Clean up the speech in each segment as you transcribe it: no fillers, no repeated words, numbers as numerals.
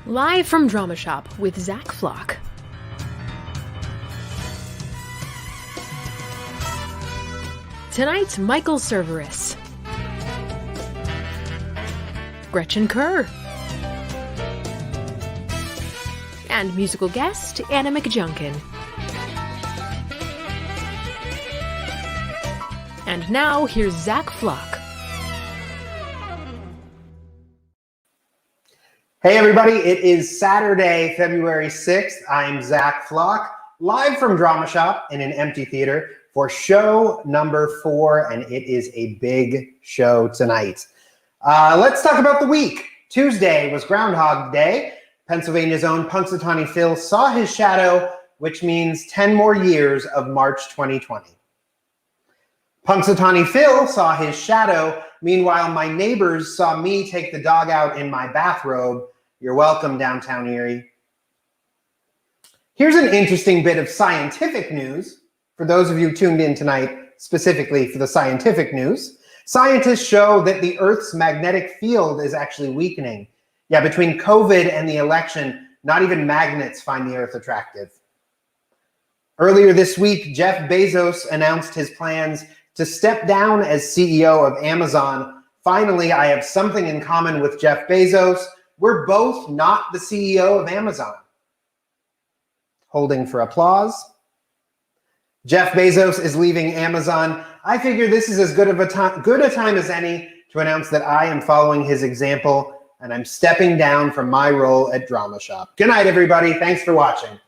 Live from Dramashop with Zach Flock. Tonight, Michael Cerveris. Gretchen Kerr. And musical guest, Anna McJunkin. And now, here's Zach Flock. Hey everybody, it is Saturday, February 6th. I'm Zach Flock, live from Dramashop in an empty theater for show number 4, and it is a big show tonight. Let's talk about the week. Tuesday was Groundhog Day. Pennsylvania's own Punxsutawney Phil saw his shadow, which means 10 more years of March 2020. Punxsutawney Phil saw his shadow. Meanwhile, my neighbors saw me take the dog out in my bathrobe. You're welcome, downtown Erie. Here's an interesting bit of scientific news for those of you tuned in tonight, specifically for the scientific news. Scientists show that the Earth's magnetic field is actually weakening. Yeah, between COVID and the election, not even magnets find the Earth attractive. Earlier this week, Jeff Bezos announced his plans to step down as CEO of Amazon. Finally, I have something in common with Jeff Bezos. We're both not the CEO of Amazon. Holding for applause. Jeff Bezos is leaving Amazon. I figure this is as good a time as any to announce that I am following his example and I'm stepping down from my role at Dramashop. Good night, everybody. Thanks for watching.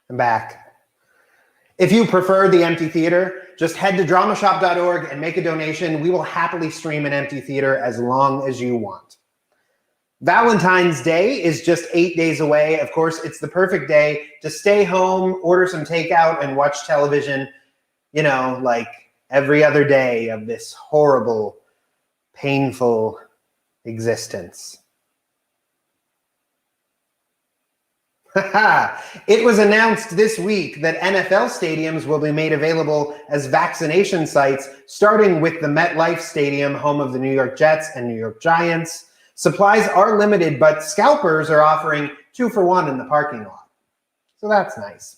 I'm back. If you prefer the empty theater, just head to dramashop.org and make a donation. We will happily stream an empty theater as long as you want. Valentine's Day is just 8 days away. Of course, it's the perfect day to stay home, order some takeout, and watch television, you know, like every other day of this horrible, painful existence. It was announced this week that NFL stadiums will be made available as vaccination sites, starting with the MetLife Stadium, home of the New York Jets and New York Giants. Supplies are limited, but scalpers are offering 2 for 1 in the parking lot. So that's nice.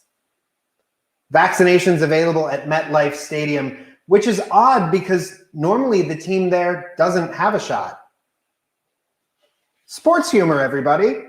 Vaccinations available at MetLife Stadium, which is odd because normally the team there doesn't have a shot. Sports humor, everybody.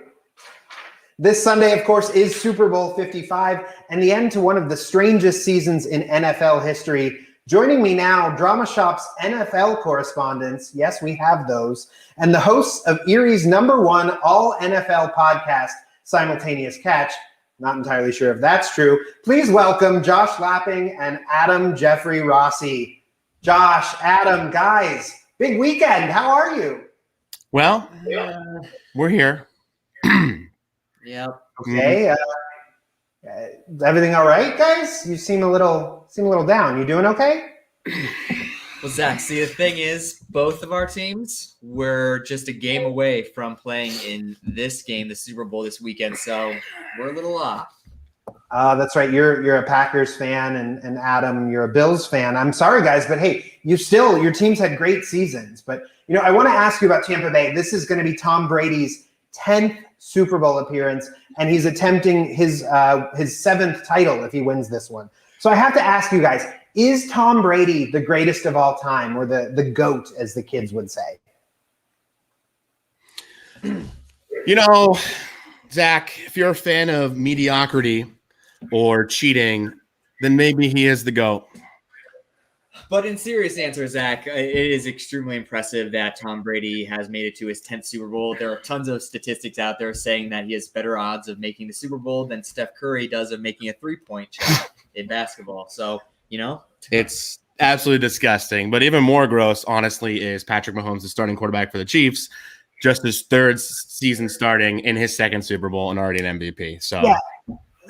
This Sunday, of course, is Super Bowl 55 and the end to one of the strangest seasons in NFL history. Joining me now, Dramashop's NFL correspondents, yes, we have those, and the hosts of Erie's #1 all-NFL podcast, Simultaneous Catch. Not entirely sure if that's true. Please welcome Josh Lapping and Adam Jeffrey Rossi. Josh, Adam, guys, big weekend. How are you? Well, we're here. Yep. Okay. Everything all right, guys? You seem a little down. You doing okay? Well, Zach, see, the thing is, both of our teams were just a game away from playing in this game, the Super Bowl this weekend, so we're a little off. That's right. You're a Packers fan, and Adam, you're a Bills fan. I'm sorry, guys, but hey, your teams had great seasons. But you know, I want to ask you about Tampa Bay. This is going to be Tom Brady's 10th Super Bowl appearance, and he's attempting his 7th title if he wins this one. So I have to ask you guys, is Tom Brady the greatest of all time, or the GOAT, as the kids would say? You know, Zach, if you're a fan of mediocrity or cheating, then maybe he is the GOAT. But in serious answer, Zach, it is extremely impressive that Tom Brady has made it to his 10th Super Bowl. There are tons of statistics out there saying that he has better odds of making the Super Bowl than Steph Curry does of making a three-point shot in basketball. So, you know. It's absolutely disgusting. But even more gross, honestly, is Patrick Mahomes, the starting quarterback for the Chiefs, just his 3rd season starting in his 2nd Super Bowl and already an MVP. So. Yeah.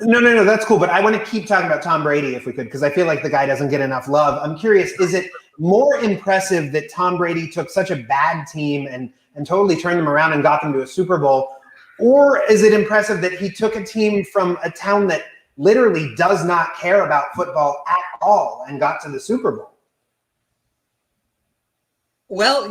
No, that's cool. But I want to keep talking about Tom Brady if we could, because I feel like the guy doesn't get enough love. I'm curious, is it more impressive that Tom Brady took such a bad team and totally turned them around and got them to a Super Bowl? Or is it impressive that he took a team from a town that literally does not care about football at all and got to the Super Bowl? Well,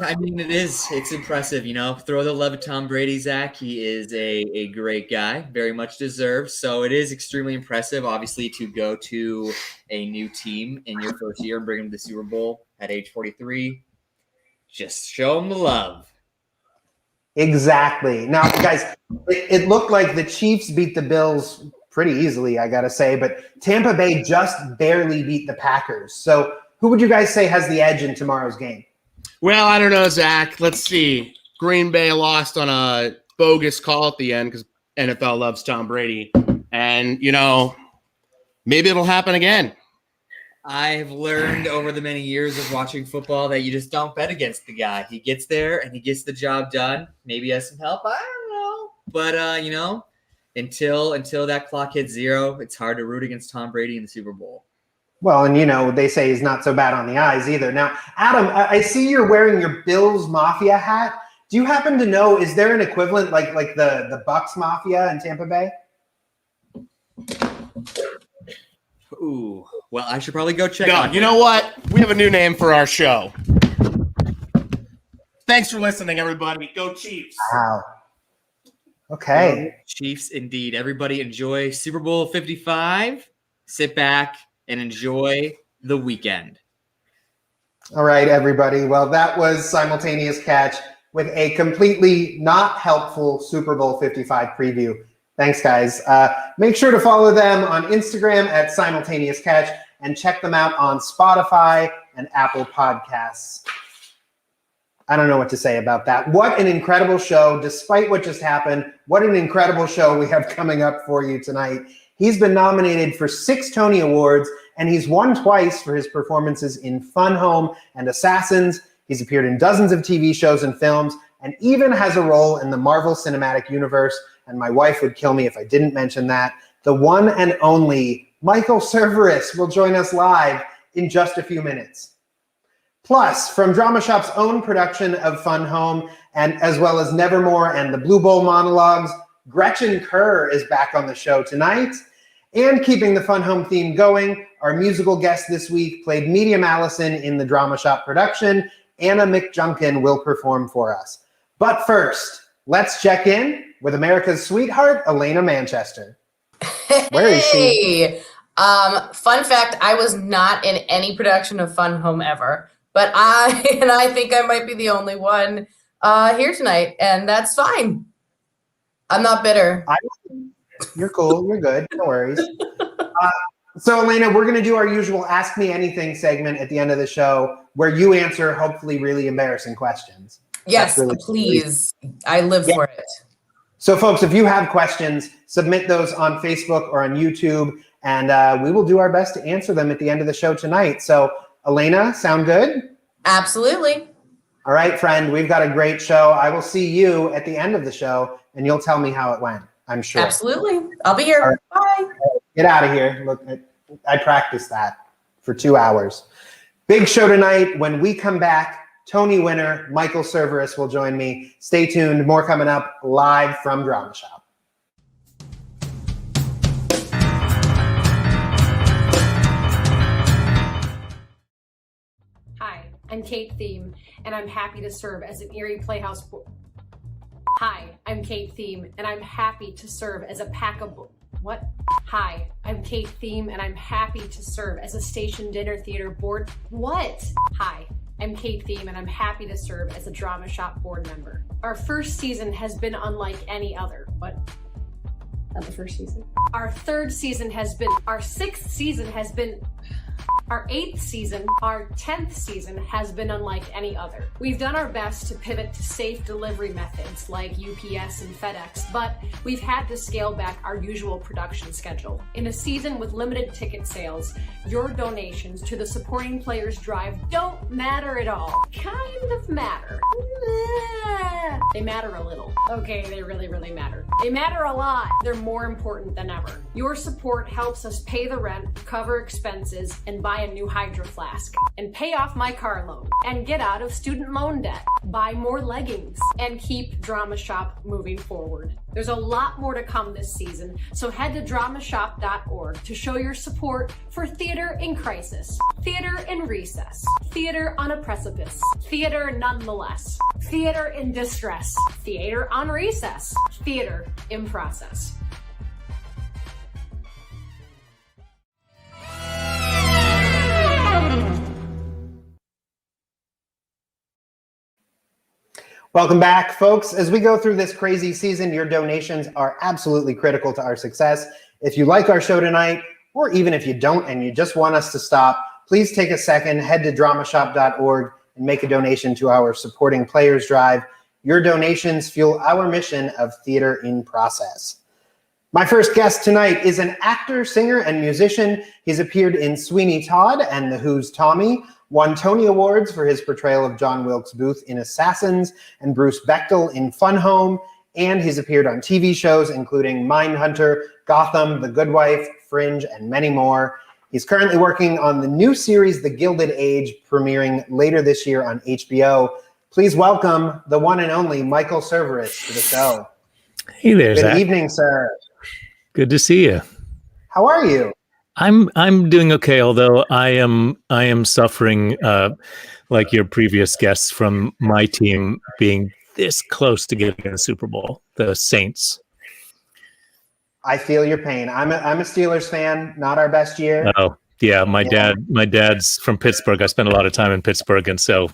I mean, it's impressive, throw the love at Tom Brady, Zach. He is a great guy, very much deserved. So it is extremely impressive, obviously, to go to a new team in your first year and bring him to the Super Bowl at age 43. Just show him the love. Exactly. Now, guys, it looked like the Chiefs beat the Bills pretty easily, I got to say, but Tampa Bay just barely beat the Packers. So who would you guys say has the edge in tomorrow's game? Well, I don't know, Zach. Let's see. Green Bay lost on a bogus call at the end because NFL loves Tom Brady. And, maybe it'll happen again. I've learned over the many years of watching football that you just don't bet against the guy. He gets there and he gets the job done. Maybe he has some help. I don't know. But, until that clock hits zero, it's hard to root against Tom Brady in the Super Bowl. Well, and they say he's not so bad on the eyes either. Now, Adam, I see you're wearing your Bills Mafia hat. Do you happen to know, is there an equivalent like the Bucks Mafia in Tampa Bay? Ooh, well, I should probably go check. No, you know what? We have a new name for our show. Thanks for listening, everybody. Go Chiefs. Wow. Okay. Chiefs, indeed. Everybody enjoy Super Bowl 55. Sit back and enjoy the weekend. All right, everybody. Well, that was Simultaneous Catch with a completely not helpful Super Bowl 55 preview. Thanks, guys. Make sure to follow them on Instagram at Simultaneous Catch and check them out on Spotify and Apple Podcasts. I don't know what to say about that. What an incredible show. Despite what just happened, what an incredible show we have coming up for you tonight. He's been nominated for 6 Tony Awards, and he's won twice for his performances in Fun Home and Assassins. He's appeared in dozens of TV shows and films, and even has a role in the Marvel Cinematic Universe. And my wife would kill me if I didn't mention that. The one and only Michael Cerveris will join us live in just a few minutes. Plus, from Dramashop's own production of Fun Home, and as well as Nevermore and the Blue Bowl monologues, Gretchen Kerr is back on the show tonight. And keeping the Fun Home theme going, our musical guest this week played Medium Allison in the Dramashop production. Anna McJunkin will perform for us. But first, let's check in with America's sweetheart, Elena Manchester. Where is she? Fun fact, I was not in any production of Fun Home ever, but I think I might be the only one here tonight, and that's fine. I'm not bitter. You're cool. You're good. No worries. So, Elena, we're going to do our usual Ask Me Anything segment at the end of the show where you answer hopefully really embarrassing questions. Yes, really please. I live for it. So, folks, if you have questions, submit those on Facebook or on YouTube, and we will do our best to answer them at the end of the show tonight. So, Elena, sound good? Absolutely. All right, friend, we've got a great show. I will see you at the end of the show, and you'll tell me how it went, I'm sure. Absolutely. I'll be here. Right. Bye. Get out of here. Look, I practiced that for 2 hours. Big show tonight. When we come back, Tony winner Michael Cerveris will join me. Stay tuned. More coming up live from Dramashop. Hi, I'm Kate Thiem, and I'm happy to serve as an Erie Playhouse. Hi, I'm Kate Thiem, and I'm happy to serve as a pack of. What? Hi, I'm Kate Thiem, and I'm happy to serve as a station dinner theater board. What? Hi, I'm Kate Thiem, and I'm happy to serve as a Dramashop board member. Our first season has been unlike any other. What? Not the first season. Our third season has been. Our sixth season has been. Our 8th season, our 10th season has been unlike any other. We've done our best to pivot to safe delivery methods like UPS and FedEx, but we've had to scale back our usual production schedule. In a season with limited ticket sales, your donations to the Supporting Players Drive don't matter at all. Kind of matter. They matter a little. Okay, they really, really matter. They matter a lot. They're more important than ever. Your support helps us pay the rent, cover expenses, and buy a new Hydro Flask, and pay off my car loan, and get out of student loan debt, buy more leggings, and keep Dramashop moving forward. There's a lot more to come this season, so head to dramashop.org to show your support for theater in crisis, theater in recess, theater on a precipice, theater nonetheless, theater in distress, theater on recess, theater in process. Welcome back, folks. As we go through this crazy season, your donations are absolutely critical to our success. If you like our show tonight, or even if you don't and you just want us to stop, please take a second, head to dramashop.org and make a donation to our Supporting Players Drive. Your donations fuel our mission of theater in process. My first guest tonight is an actor, singer, and musician. He's appeared in Sweeney Todd and The Who's Tommy, won Tony Awards for his portrayal of John Wilkes Booth in Assassins and Bruce Bechtel in Fun Home, and he's appeared on TV shows including Mindhunter, Gotham, The Good Wife, Fringe, and many more. He's currently working on the new series The Gilded Age, premiering later this year on HBO. Please welcome the one and only Michael Cerveris to the show. Hey there, Zach. Good evening, sir. Good to see you. How are you? I'm doing okay, although I am suffering like your previous guests from my team being this close to getting a Super Bowl, the Saints. I feel your pain. I'm a Steelers fan. Not our best year. Oh yeah, my dad's from Pittsburgh. I spent a lot of time in Pittsburgh, and so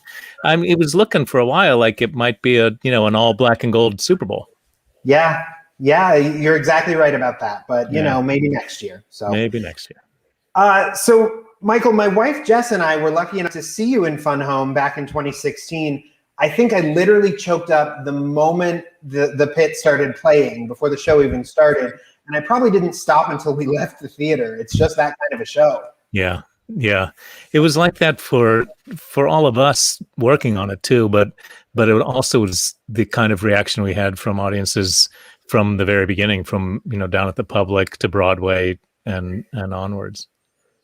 it was looking for a while like it might be an all black and gold Super Bowl. Yeah, you're exactly right about that. But you know, maybe next year. So maybe next year. So Michael, my wife Jess and I were lucky enough to see you in Fun Home back in 2016. I think I literally choked up the moment the pit started playing before the show even started. And I probably didn't stop until we left the theater. It's just that kind of a show. Yeah. It was like that for all of us working on it too, but it also was the kind of reaction we had from audiences from the very beginning, from down at the Public to Broadway and onwards.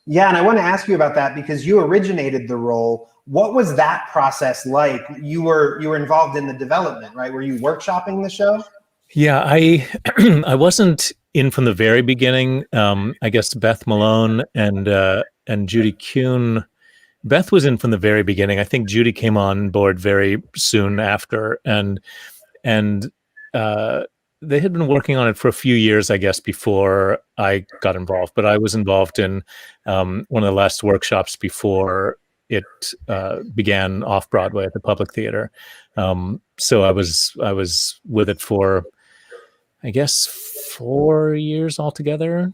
Yeah, and I want to ask you about that because you originated the role. What was that process like? You were involved in the development, right? Were you workshopping the show? Yeah, I wasn't in from the very beginning. I guess Beth Malone and Judy Kuhn. Beth was in from the very beginning. I think Judy came on board very soon after, and they had been working on it for a few years, I guess, before I got involved. But I was involved in one of the last workshops before it began off Broadway at the Public Theater. So I was with it for, I guess, 4 years altogether,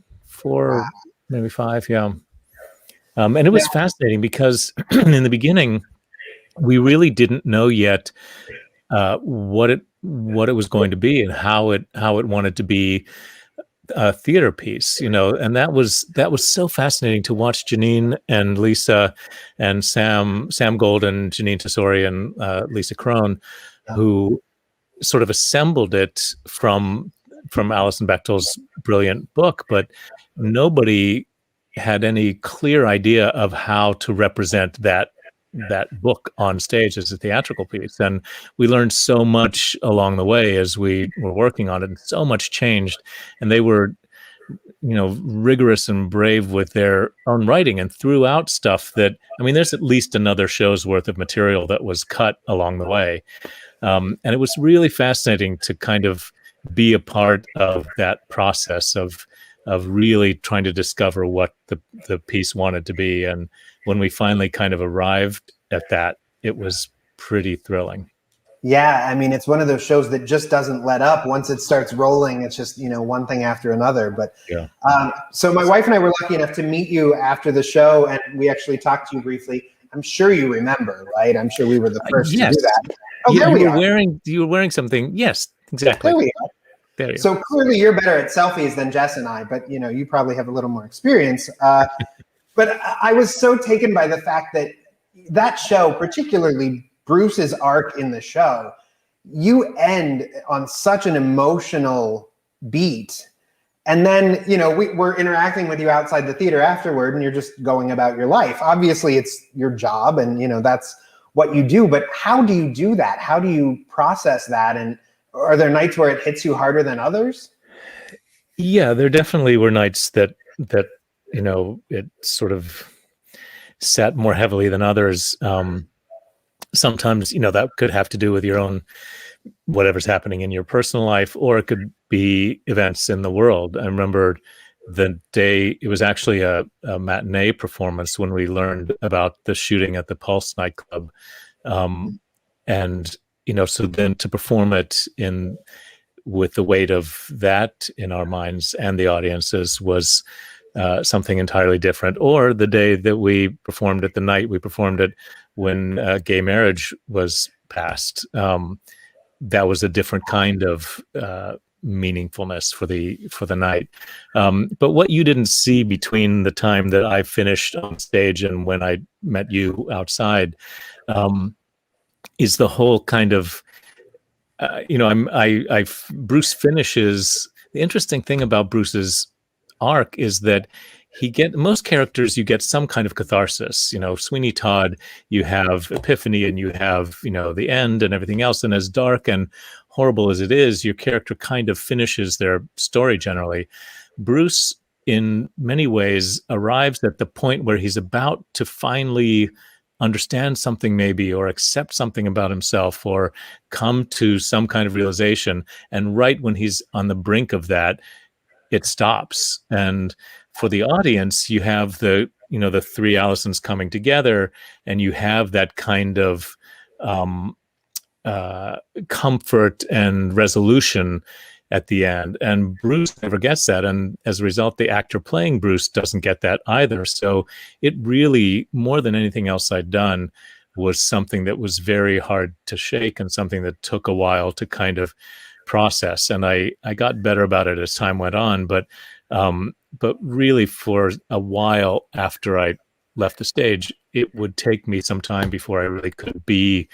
maybe 5, yeah. And it was fascinating because in the beginning, we really didn't know yet what it was going to be and how it wanted to be a theater piece, and that was so fascinating to watch Janine and Lisa and Sam Golden, Janine Tesori and Lisa Crone, who sort of assembled it from Alison Bechtel's brilliant book, but nobody had any clear idea of how to represent that book on stage as a theatrical piece. And we learned so much along the way as we were working on it, and so much changed. And they were, rigorous and brave with their own writing and threw out stuff that, there's at least another show's worth of material that was cut along the way. And it was really fascinating to kind of be a part of that process of really trying to discover what the piece wanted to be. And when we finally kind of arrived at that, it was pretty thrilling. Yeah, it's one of those shows that just doesn't let up. Once it starts rolling, it's just, one thing after another. But yeah. So my wife and I were lucky enough to meet you after the show, and we actually talked to you briefly. I'm sure you remember, right? I'm sure we were the first to do that. Oh, yeah, there we are. You were wearing something. Yes, exactly. There we are. There you so clearly you're better at selfies than Jess and I, but you probably have a little more experience. But I was so taken by the fact that show, particularly Bruce's arc in the show, you end on such an emotional beat. And then, you know, we're interacting with you outside the theater afterward, and you're just going about your life. Obviously, it's your job, and, you know, that's what you do. But how do you do that? How do you process that? And are there nights where it hits you harder than others? Yeah, there definitely were nights that you know, it sort of sat more heavily than others. Sometimes, you know, that could have to do with your own whatever's happening in your personal life, or it could be events in the world. I remember the day, it was actually a matinee performance when we learned about the shooting at the Pulse nightclub. And, you know, so then to perform it with the weight of that in our minds and the audiences was something entirely different. Or the day that we performed it, the night we performed it when gay marriage was passed. That was a different kind of meaningfulness for the night. But what you didn't see between the time that I finished on stage and when I met you outside is the whole kind of, you know, Bruce finishes. The interesting thing about Bruce's arc is that most characters, you get some kind of catharsis. You know, Sweeney Todd, you have epiphany, and you have, you know, the end and everything else. And as dark and horrible as it is, your character kind of finishes their story generally. Bruce, in many ways, arrives at the point where he's about to finally understand something, maybe, or accept something about himself, or come to some kind of realization. And right when he's on the brink of that, it stops. And for the audience, you have the three Allisons coming together, and you have that kind of comfort and resolution at the end. And Bruce never gets that. And as a result, the actor playing Bruce doesn't get that either. So it really, more than anything else I'd done, was something that was very hard to shake, and something that took a while to kind of process. And I got better about it as time went on, but really for a while after I left the stage, it would take me some time before I really could be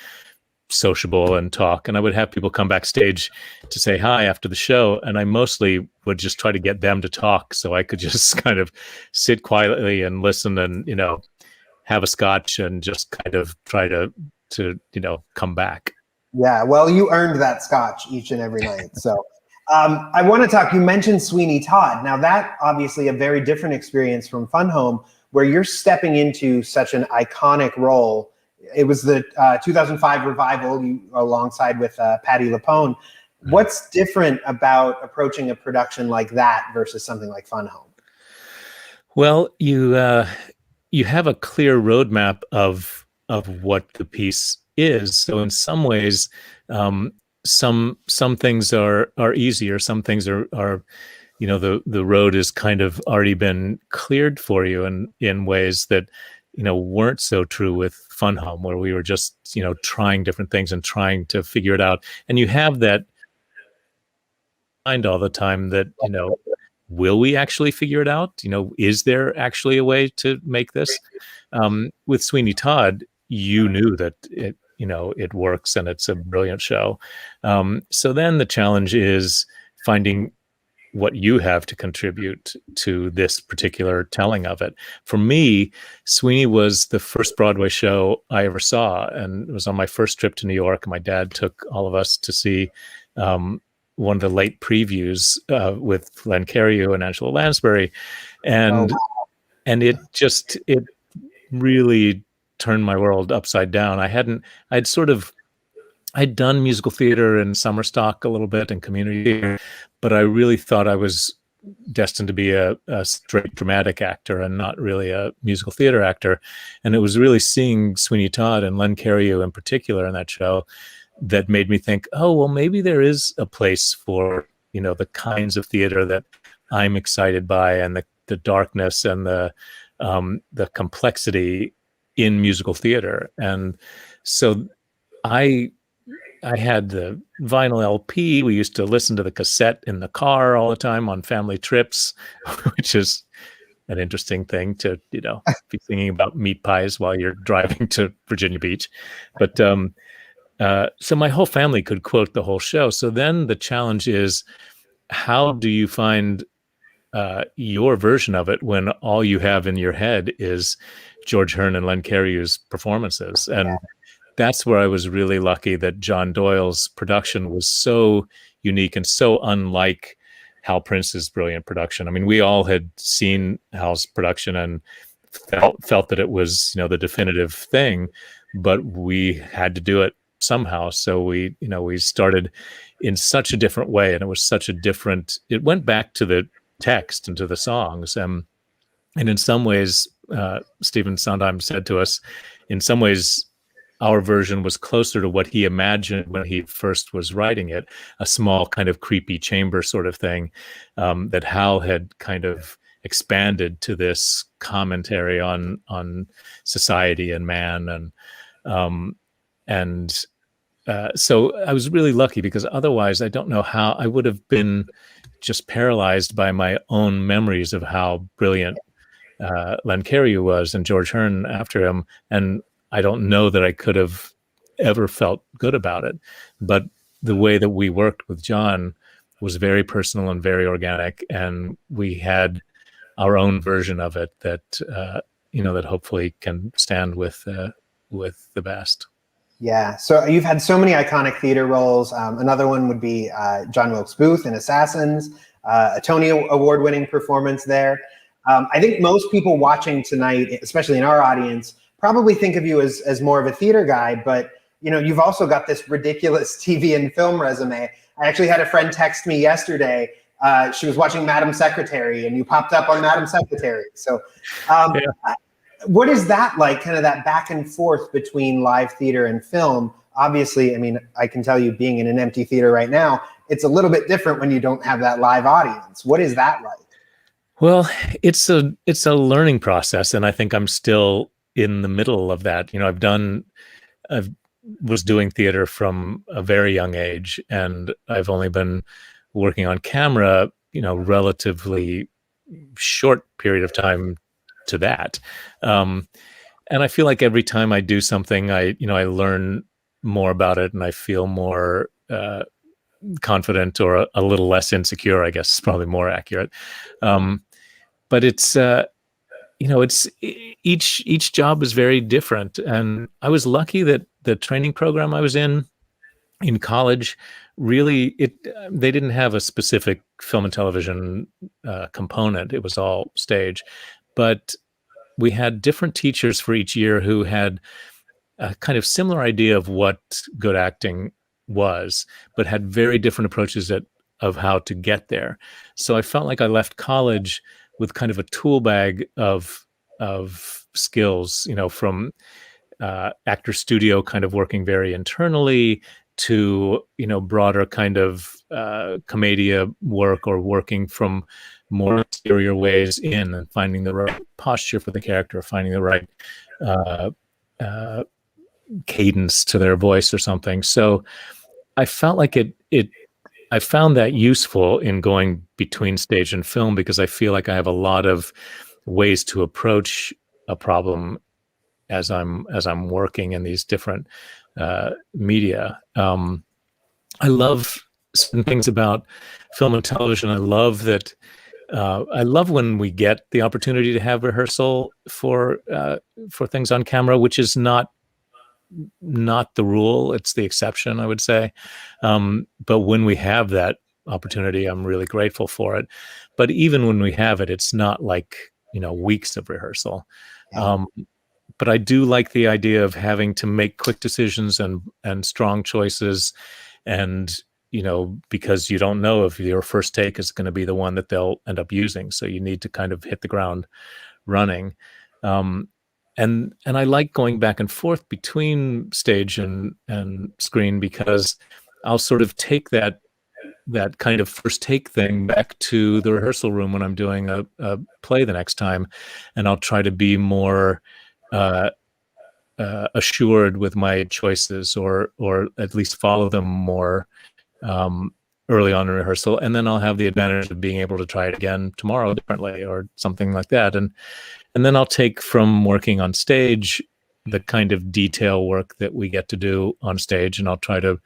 sociable and talk. And I would have people come backstage to say hi after the show, and I mostly would just try to get them to talk so I could just kind of sit quietly and listen, and, you know, have a scotch and just kind of try to you know, come back. Yeah, well, you earned that scotch each and every night. So I want to talk, you mentioned Sweeney Todd. Now that obviously a very different experience from Fun Home, where you're stepping into such an iconic role. It was the 2005 revival, you alongside with Patti LuPone. What's different about approaching a production like that versus something like Fun Home? Well, you have a clear roadmap of what the piece is. So in some ways, some things are easier. Some things are you know, the road has kind of already been cleared for you, and in ways that, you know, weren't so true with Fun Home, where we were just, you know, trying different things and trying to figure it out. And you have that mind all the time that, you know, will we actually figure it out? You know, is there actually a way to make this? With Sweeney Todd, you knew that it, you know, it works and it's a brilliant show. So then the challenge is finding what you have to contribute to this particular telling of it. For me, Sweeney was the first Broadway show I ever saw, and it was on my first trip to New York. My dad took all of us to see one of the late previews with Len Cariou and Angela Lansbury, and and it really turned my world upside down. I'd done musical theater and summer stock a little bit and community theater, but I really thought I was destined to be a straight dramatic actor and not really a musical theater actor. And it was really seeing Sweeney Todd and Len Cariou in particular in that show that made me think, oh, well, maybe there is a place for, you know, the kinds of theater that I'm excited by, and the darkness and the complexity in musical theater. And so I had the vinyl LP. We used to listen to the cassette in the car all the time on family trips, which is an interesting thing to, you know, be thinking about meat pies while you're driving to Virginia Beach. But So my whole family could quote the whole show. So then the challenge is, how do you find your version of it when all you have in your head is George Hearn and Len Cariou's performances? And that's where I was really lucky that John Doyle's production was so unique and so unlike Hal Prince's brilliant production. I mean, we all had seen Hal's production and felt that it was, the definitive thing, but we had to do it somehow. So we started in such a different way, and it was such a different, it went back to the text and to the songs. And in some ways, Stephen Sondheim said to us, in some ways, our version was closer to what he imagined when he first was writing it, a small kind of creepy chamber sort of thing, that Hal had kind of expanded to this commentary on society and man. So I was really lucky, because otherwise I don't know how I would have been just paralyzed by my own memories of how brilliant Len Cariou was and George Hearn after him. And I don't know that I could have ever felt good about it. But the way that we worked with John was very personal and very organic. And we had our own version of it that, that hopefully can stand with the best. Yeah. So you've had so many iconic theater roles. Another one would be John Wilkes Booth in Assassins, a Tony Award-winning performance there. I think most people watching tonight, especially in our audience, probably think of you as more of a theater guy, but you've also got this ridiculous TV and film resume. I actually had a friend text me yesterday. She was watching Madam Secretary, and you popped up on Madam Secretary. So what is that like, kind of that back and forth between live theater and film? Obviously, I mean, I can tell you, being in an empty theater right now, it's a little bit different when you don't have that live audience. What is that like? Well, it's a learning process, and I think I'm still in the middle of that. I was doing theater from a very young age, and I've only been working on camera, relatively short period of time to that. And I feel like every time I do something, I learn more about it, and I feel more confident, or a little less insecure, I guess is probably more accurate. But it's, it's each job is very different. And I was lucky that the training program I was in college, really, they didn't have a specific film and television component. It was all stage. But we had different teachers for each year who had a kind of similar idea of what good acting was, but had very different approaches of how to get there. So I felt like I left college with kind of a tool bag of skills, from actor studio kind of working very internally to, broader kind of commedia work, or working from more exterior ways in, and finding the right posture for the character, finding the right cadence to their voice or something. So I felt like I found that useful in going between stage and film, because I feel like I have a lot of ways to approach a problem as I'm working in these different media. I love certain things about film and television. I love that. I love when we get the opportunity to have rehearsal for things on camera, which is not the rule. It's the exception, I would say. But when we have that opportunity, I'm really grateful for it. But even when we have it, it's not like, weeks of rehearsal. But I do like the idea of having to make quick decisions and strong choices. And, because you don't know if your first take is going to be the one that they'll end up using. So you need to kind of hit the ground running. And I like going back and forth between stage and screen, because I'll sort of take that kind of first take thing back to the rehearsal room when I'm doing a play the next time, and I'll try to be more assured with my choices, or at least follow them more early on in rehearsal, and then I'll have the advantage of being able to try it again tomorrow differently, or something like that. And then I'll take from working on stage the kind of detail work that we get to do on stage, and I'll try to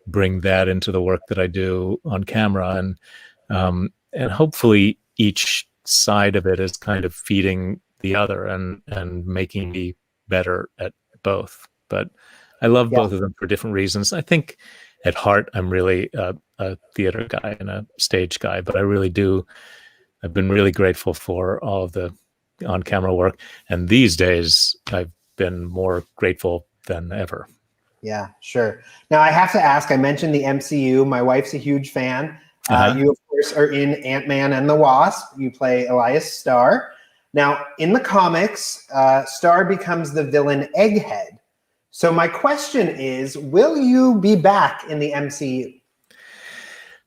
bring that into the work that I do on camera, and hopefully each side of it is kind of feeding the other and making me better at both. But I love both of them for different reasons. I think at heart I'm really a theater guy and a stage guy, but I've been really grateful for all of the on-camera work, and these days I've been more grateful than ever. Yeah, sure. Now I have to ask, I mentioned the MCU. My wife's a huge fan. You, of course, are in Ant-Man and the Wasp. You play Elias Starr. Now, in the comics, Starr becomes the villain Egghead. So my question is, will you be back in the MCU?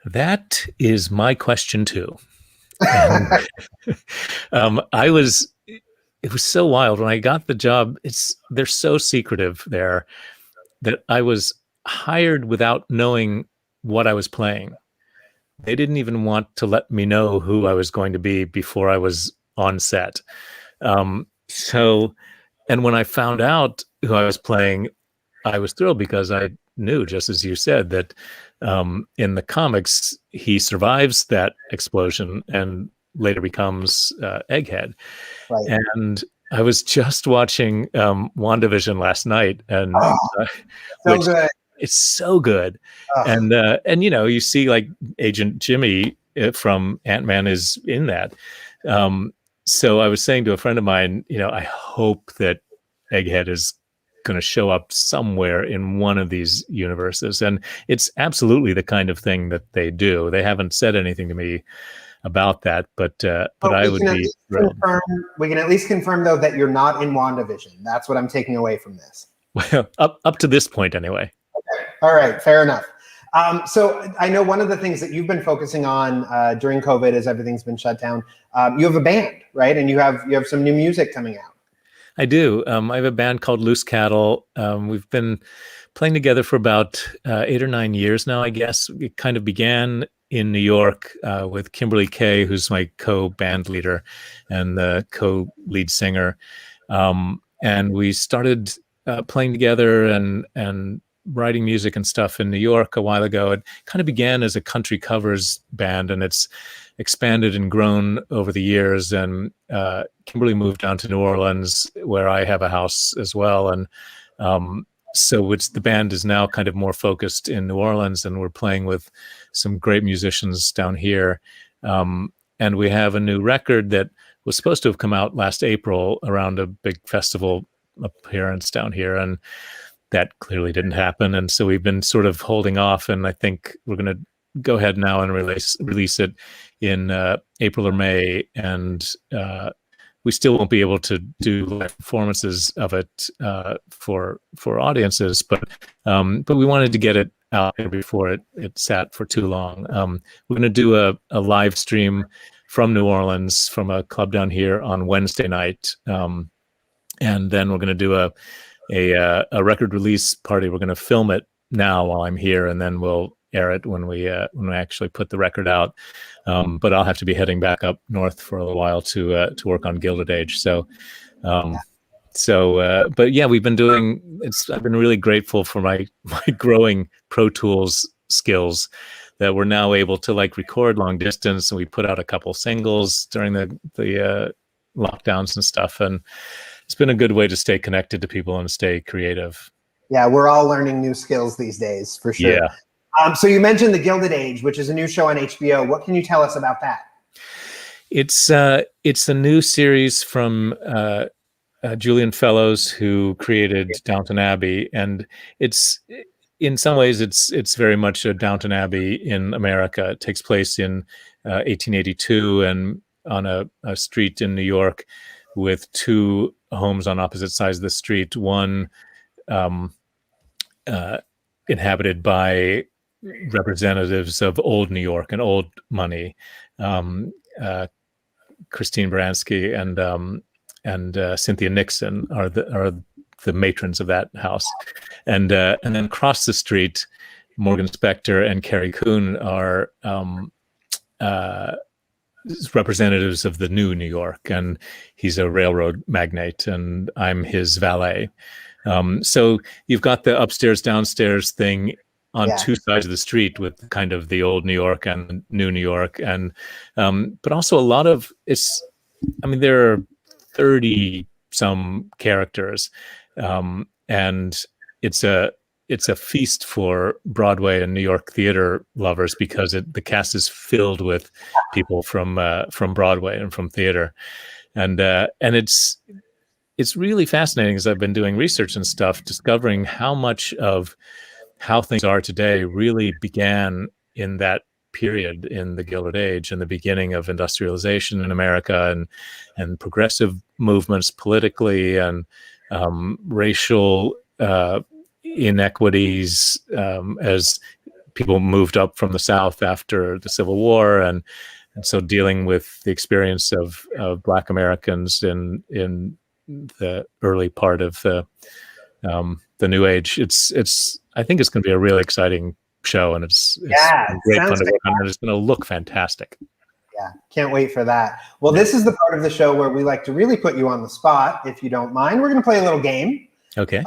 That is my question too. It was so wild when I got the job. They're so secretive there that I was hired without knowing what I was playing. They didn't even want to let me know who I was going to be before I was on set. And when I found out who I was playing, I was thrilled because I knew, just as you said, that in the comics, he survives that explosion and later becomes Egghead. Right. And I was just watching WandaVision last night, and so good. It's so good. And you see like Agent Jimmy from Ant-Man is in that. So I was saying to a friend of mine, I hope that Egghead is going to show up somewhere in one of these universes. And it's absolutely the kind of thing that they do. They haven't said anything to me about that, but I would be thrilled. We can at least confirm, though, that you're not in WandaVision. That's what I'm taking away from this. Well, up to this point, anyway. Okay. All right, fair enough. So I know one of the things that you've been focusing on during COVID, as everything's been shut down, you have a band, right? And you have some new music coming out. I do. I have a band called Loose Cattle. We've been playing together for about 8 or 9 years now, I guess. It kind of began in New York with Kimberly Kay, who's my co-band leader and the co-lead singer. And we started playing together and writing music and stuff in New York a while ago. It kind of began as a country covers band, and it's expanded and grown over the years. And Kimberly moved down to New Orleans, where I have a house as well. And so the band is now kind of more focused in New Orleans, and we're playing with some great musicians down here. And we have a new record that was supposed to have come out last April around a big festival appearance down here, and that clearly didn't happen. And so we've been sort of holding off, and I think we're going to go ahead now and release it in April or May. And we still won't be able to do live performances of it for audiences, but we wanted to get it out there before it sat for too long. We're going to do a live stream from New Orleans from a club down here on Wednesday night, and then we're going to do a record release party. We're going to film it now while I'm here, and then we'll air it when we actually put the record out. But I'll have to be heading back up north for a while to work on Gilded Age. So, but yeah, we've been doing. I've been really grateful for my growing Pro Tools skills that we're now able to like record long distance, and we put out a couple singles during the lockdowns and stuff, and it's been a good way to stay connected to people and stay creative. Yeah, we're all learning new skills these days, for sure. Yeah. So you mentioned The Gilded Age, which is a new show on HBO. What can you tell us about that? It's a new series from Julian Fellows, who created Downton Abbey, and it's in some ways it's very much a Downton Abbey in America. It takes place in 1882 and on a street in New York with two homes on opposite sides of the street. One inhabited by representatives of old New York and old money, Christine Baranski and Cynthia Nixon are the matrons of that house, and then across the street, Morgan Spector and Carrie Coon are representatives of the new New York, and he's a railroad magnate, and I'm his valet. So you've got the upstairs downstairs thing on two sides of the street with kind of the old New York and the new New York, and but also a lot of there are 30 some characters, and it's a feast for Broadway and New York theater lovers because the cast is filled with people from Broadway and from theater, and it's really fascinating as I've been doing research and stuff, discovering how much of how things are today really began in that period in the Gilded Age and the beginning of industrialization in America and progressive movements politically and racial inequities as people moved up from the South after the Civil War, and so dealing with the experience of Black Americans in the early part of the New Age. I think it's going to be a really exciting show, and it's great fun to work on, and it's going to look fantastic. Yeah, can't wait for that. Well, this is the part of the show where we like to really put you on the spot, if you don't mind. We're going to play a little game. Okay.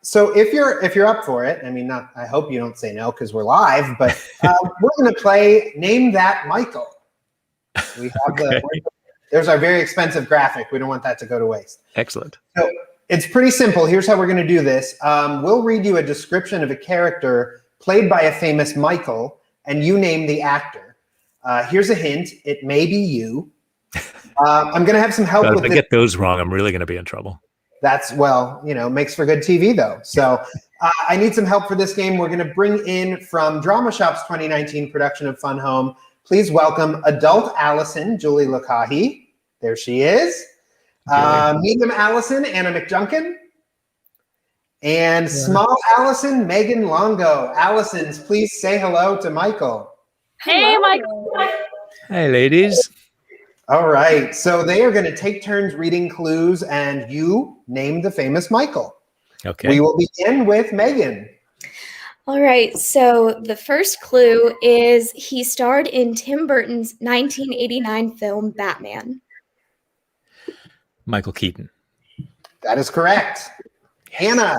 So if you're up for it, I hope you don't say no because we're live, but we're going to play Name That Michael. We have there's our very expensive graphic. We don't want that to go to waste. Excellent. So it's pretty simple. Here's how we're going to do this. We'll read you a description of a character played by a famous Michael, and you name the actor. Here's a hint. It may be you. I'm going to have some help with If I get those wrong, I'm really going to be in trouble. That's, makes for good TV, though. So I need some help for this game. We're going to bring in from Dramashop's 2019 production of Fun Home. Please welcome adult Allison, Julie Lukahi. There she is. Medium Allison, Anna McJunkin. And small Allison, Megan Longo. Allisons, please say hello to Michael. Hey, Michael. Hey, ladies. All right. So they are going to take turns reading clues, and you name the famous Michael. Okay. We will begin with Megan. All right. So the first clue is he starred in Tim Burton's 1989 film Batman. Michael Keaton. That is correct. Hannah.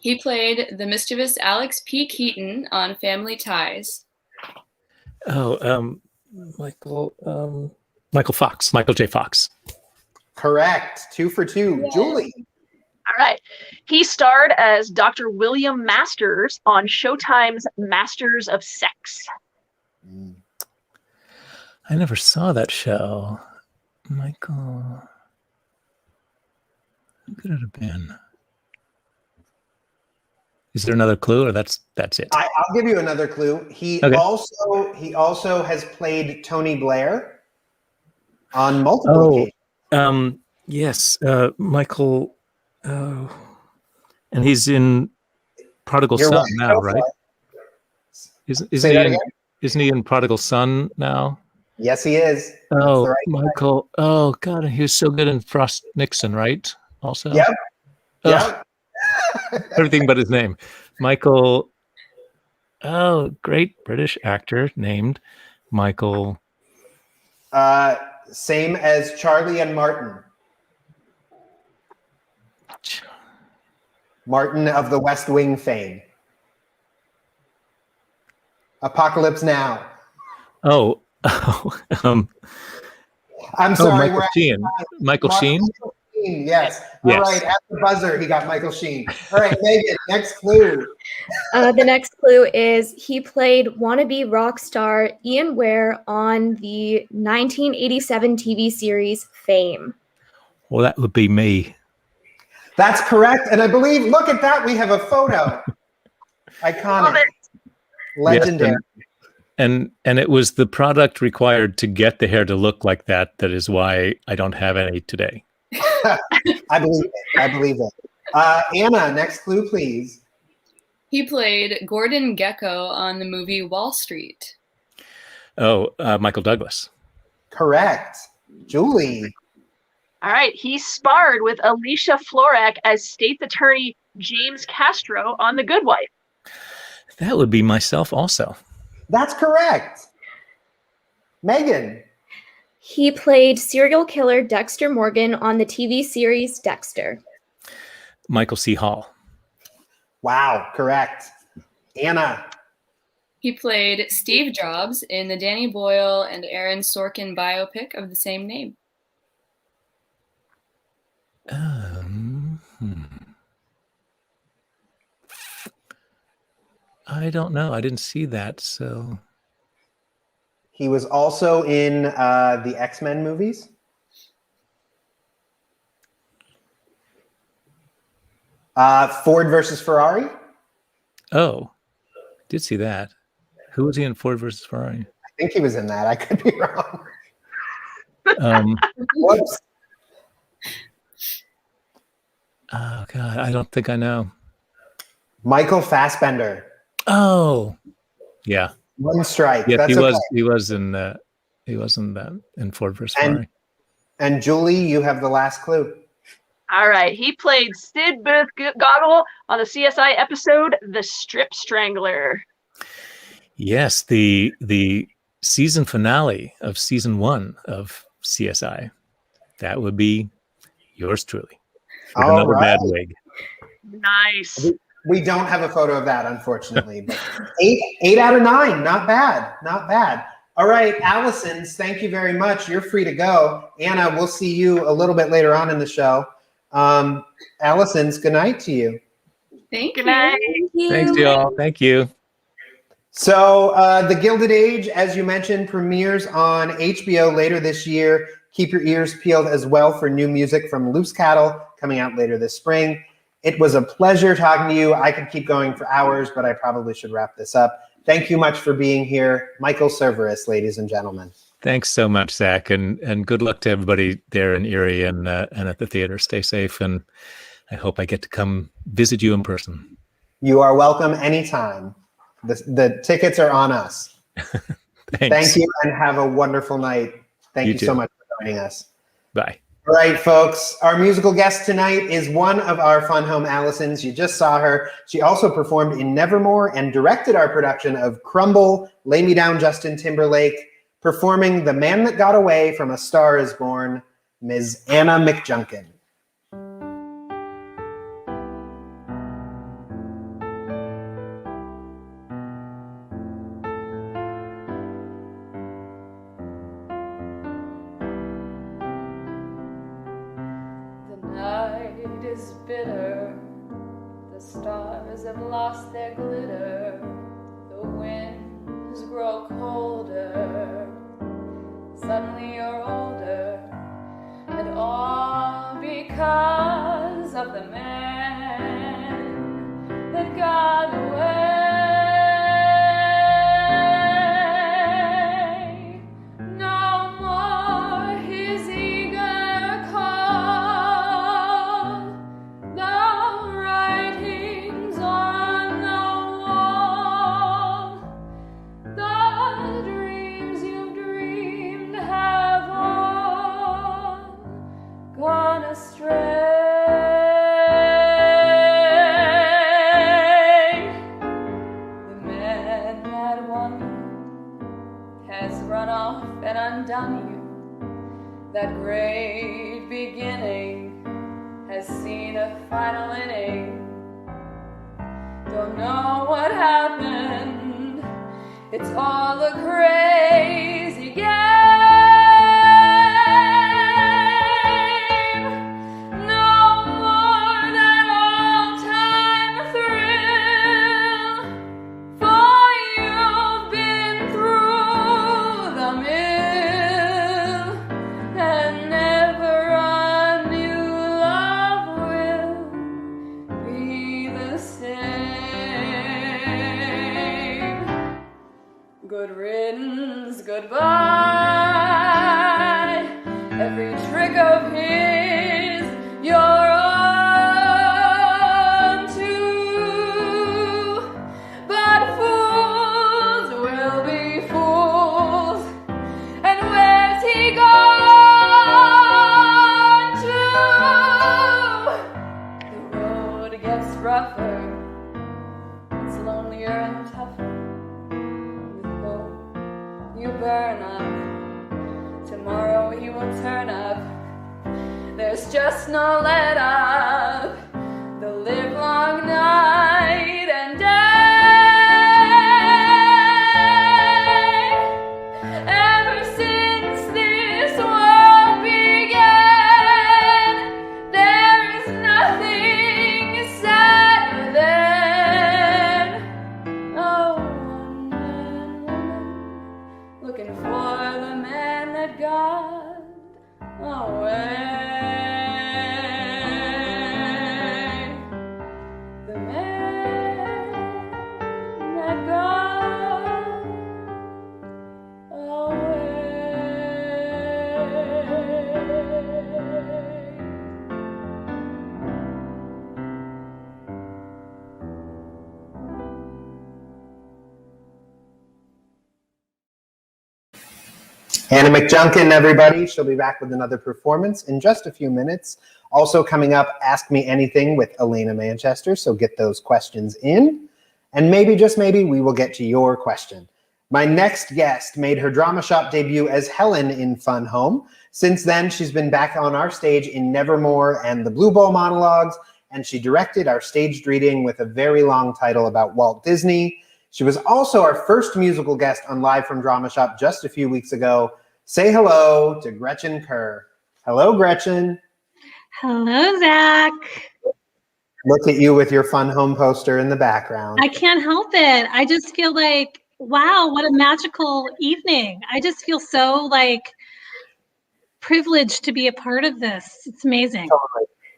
He played the mischievous Alex P. Keaton on Family Ties. Oh, Michael Fox. Michael J. Fox. Correct. 2 for 2. Yeah. Julie. All right. He starred as Dr. William Masters on Showtime's Masters of Sex. I never saw that show. Michael. Who could it have been? Is there another clue, or that's it? I'll give you another clue. He also has played Tony Blair on multiple occasions. Yes, Michael. And he's in Prodigal Son now, right? Isn't he in Prodigal Son now? Yes, he is. Oh, right Michael. Guy. Oh, God, he was so good in Frost Nixon, right? Also. Yep. Yep. Everything but his name. Michael. Oh, great British actor named Michael. Same as Charlie and Martin. Martin of the West Wing fame. Apocalypse Now. I'm sorry. Michael Sheen. Michael Sheen? Yes. All right. At the buzzer, he got Michael Sheen. All right, Megan, next clue. The next clue is he played wannabe rock star Ian Ware on the 1987 TV series Fame. Well, that would be me. That's correct. And I believe, look at that, we have a photo. Iconic. Legendary. Yes, and it was the product required to get the hair to look like that. That is why I don't have any today. I believe it. Anna, next clue, please. He played Gordon Gekko on the movie Wall Street. Michael Douglas. Correct. Julie. All right. He sparred with Alicia Florek as State's Attorney James Castro on The Good Wife. That would be myself also. That's correct. Megan. He played serial killer Dexter Morgan on the TV series Dexter. Michael C. Hall. Wow, correct. Anna. He played Steve Jobs in the Danny Boyle and Aaron Sorkin biopic of the same name. I don't know. I didn't see that, so. He was also in the X-Men movies. Ford versus Ferrari. Oh, did see that. Who was he in Ford versus Ferrari? I think he was in that. I could be wrong. Whoops. Oh, God. I don't think I know. Michael Fassbender. Oh, yeah. One strike. Yes, That's he was. okay. He was in that. He was in that in Ford versus Ferrari. And Julie, you have the last clue. All right. He played Sid Booth Goggle on the CSI episode The Strip Strangler. Yes, the season finale of season 1 of CSI. That would be yours truly. With All another right. bad wig. Nice. We don't have a photo of that, unfortunately. But 8 out of 9. Not bad. Not bad. All right, Allison's, thank you very much. You're free to go. Anna, we'll see you a little bit later on in the show. Allison's, good night to you. Thank Good night. you. Thanks, y'all. Thank you. So The Gilded Age, as you mentioned, premieres on HBO later this year. Keep your ears peeled as well for new music from Loose Cattle coming out later this spring. It was a pleasure talking to you. I could keep going for hours, but I probably should wrap this up. Thank you much for being here. Michael Cerveris, ladies and gentlemen. Thanks so much, Zach, and good luck to everybody there in Erie and at the theater. Stay safe, and I hope I get to come visit you in person. You are welcome anytime. The tickets are on us. Thanks. Thank you, and have a wonderful night. Thank you too. so much for joining us. Bye. All right, folks. Our musical guest tonight is one of our Fun Home Allisons. You just saw her. She also performed in Nevermore and directed our production of Crumble, Lay Me Down, Justin Timberlake, performing The Man That Got Away from A Star Is Born, Ms. Anna McJunkin. Bitter, the stars have lost their glitter, the winds grow colder, suddenly you're older, and all because of the man that got away. No more his eager call, the writings on the wall, the dreams you've dreamed have all gone astray. The man that won you has run off and undone you. That great beginning has seen a final inning. Don't know what happened. It's all a crazy game. No more that all-time thrill, for you've been through the mill, and never a new love will be the same. Good riddance, goodbye. Every trick of his, you're on to. But fools will be fools, and where's he gone to? The road gets rougher, it's lonelier and tougher. With hope you burn up torn up. There's just no let up. The livelong night and day. Ever since this world began, there is nothing sadder than a one-man woman looking for the man that got away. The man that got away. Anna McJunkin, everybody. She'll be back with another performance in just a few minutes. Also coming up, Ask Me Anything with Elena Manchester. So get those questions in. And maybe, just maybe, we will get to your question. My next guest made her drama shop debut as Helen in Fun Home. Since then, she's been back on our stage in Nevermore and the Blue Bowl monologues, and she directed our staged reading with a very long title about Walt Disney. She was also our first musical guest on Live from Drama Shop just a few weeks ago. Say hello to Gretchen Kerr. Hello, Gretchen. Hello, Zach. Look at you with your Fun Home poster in the background. I can't help it. I just feel like, wow, what a magical evening. I just feel so privileged to be a part of this. It's amazing.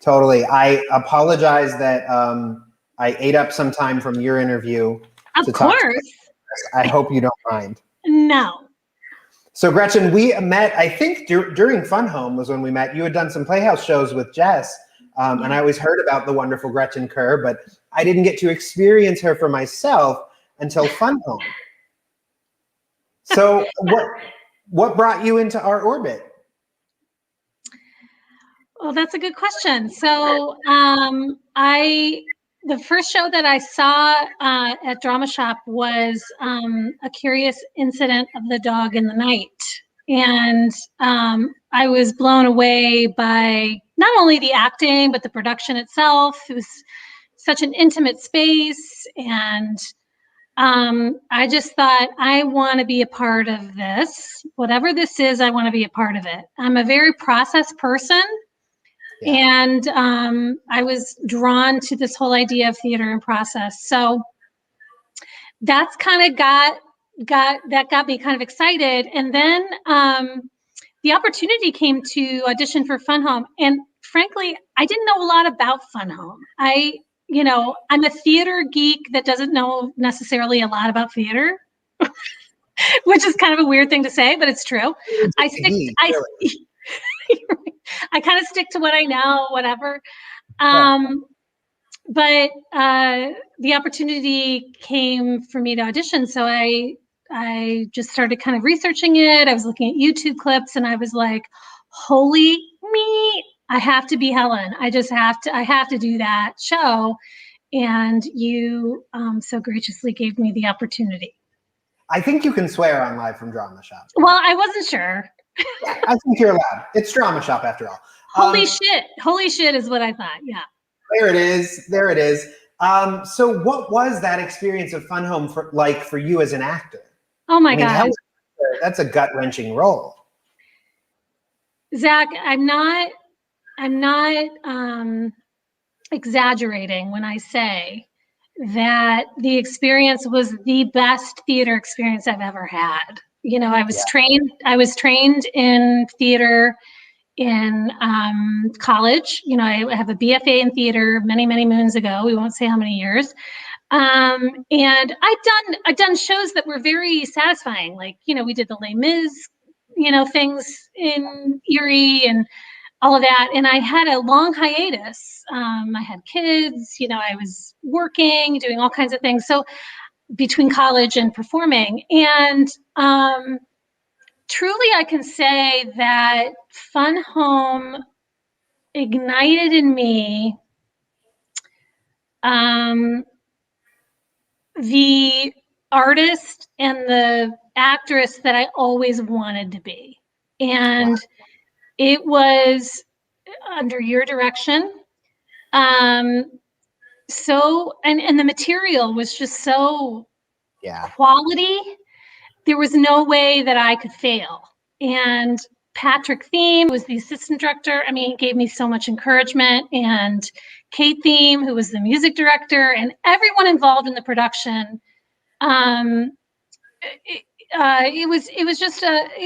Totally. I apologize that I ate up some time from your interview. Of course. I hope you don't mind. No. So Gretchen, we met, I think during Fun Home was when we met. You had done some Playhouse shows with Jess, and I always heard about the wonderful Gretchen Kerr, but I didn't get to experience her for myself until Fun Home. So what brought you into our orbit? Well, that's a good question. So the first show that I saw at Dramashop was A Curious Incident of the Dog in the Night. And I was blown away by not only the acting, but the production itself. It was such an intimate space. And I just thought, I want to be a part of this. Whatever this is, I want to be a part of it. I'm a very process person. Yeah. And I was drawn to this whole idea of theater and process. So that's kind of got me kind of excited. And then the opportunity came to audition for Fun Home. And frankly, I didn't know a lot about Fun Home. I'm a theater geek that doesn't know necessarily a lot about theater, which is kind of a weird thing to say, but it's true. I kind of stick to what I know, whatever. But the opportunity came for me to audition. So I just started kind of researching it. I was looking at YouTube clips and I was like, holy me, I have to be Helen. I have to do that show. And you so graciously gave me the opportunity. I think you can swear on Live from Drama Shop. Well, I wasn't sure. I think you're allowed. It's Drama Shop after all. Holy shit is what I thought. Yeah. There it is. So what was that experience of Fun Home like for you as an actor? Oh my God. That's a gut-wrenching role. Zach, I'm not exaggerating when I say that the experience was the best theater experience I've ever had. I was trained in theater in college. I have a BFA in theater many, many moons ago. We won't say how many years. And I've done shows that were very satisfying. Like, we did the Les Mis, things in Erie and all of that. And I had a long hiatus. I had kids, I was working, doing all kinds of things. So between college and performing. And truly, I can say that Fun Home ignited in me the artist and the actress that I always wanted to be. And It was under your direction. So, and the material was just so quality. There was no way that I could fail. And Patrick Thiem was the assistant director. I mean, he gave me so much encouragement. And Kate Thiem, who was the music director, and everyone involved in the production. It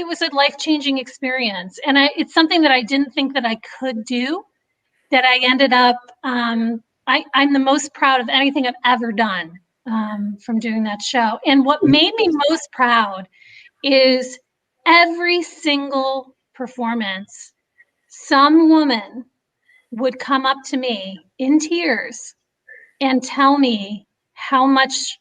was a life-changing experience. And it's something that I didn't think that I could do, that I ended up, I'm the most proud of anything I've ever done from doing that show. And what made me most proud is every single performance, some woman would come up to me in tears and tell me how much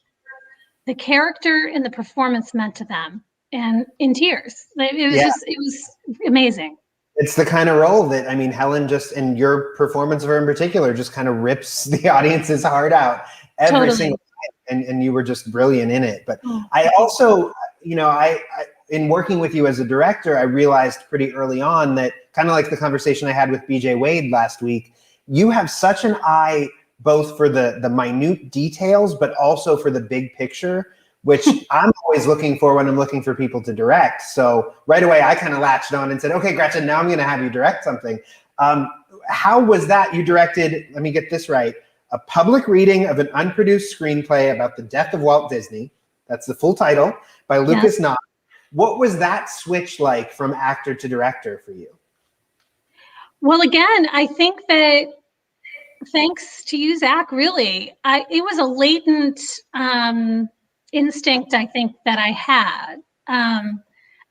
the character and the performance meant to them, and in tears. It was amazing. It's the kind of role that, I mean, Helen just, and your performance of her in particular, just kind of rips the audience's heart out every single time. And you were just brilliant in it. But I also, you know, I in working with you as a director, I realized pretty early on that, kind of like the conversation I had with BJ Wade last week, you have such an eye both for the minute details, but also for the big picture, which I'm always looking for when I'm looking for people to direct. So right away, I kind of latched on and said, okay, Gretchen, now I'm going to have you direct something. How was that? You directed, let me get this right, a public reading of an unproduced screenplay about the death of Walt Disney. That's the full title, by Lucas Knopf. What was that switch like from actor to director for you? Well, again, I think that thanks to you, Zach, really, it was a latent instinct, I think, that I had.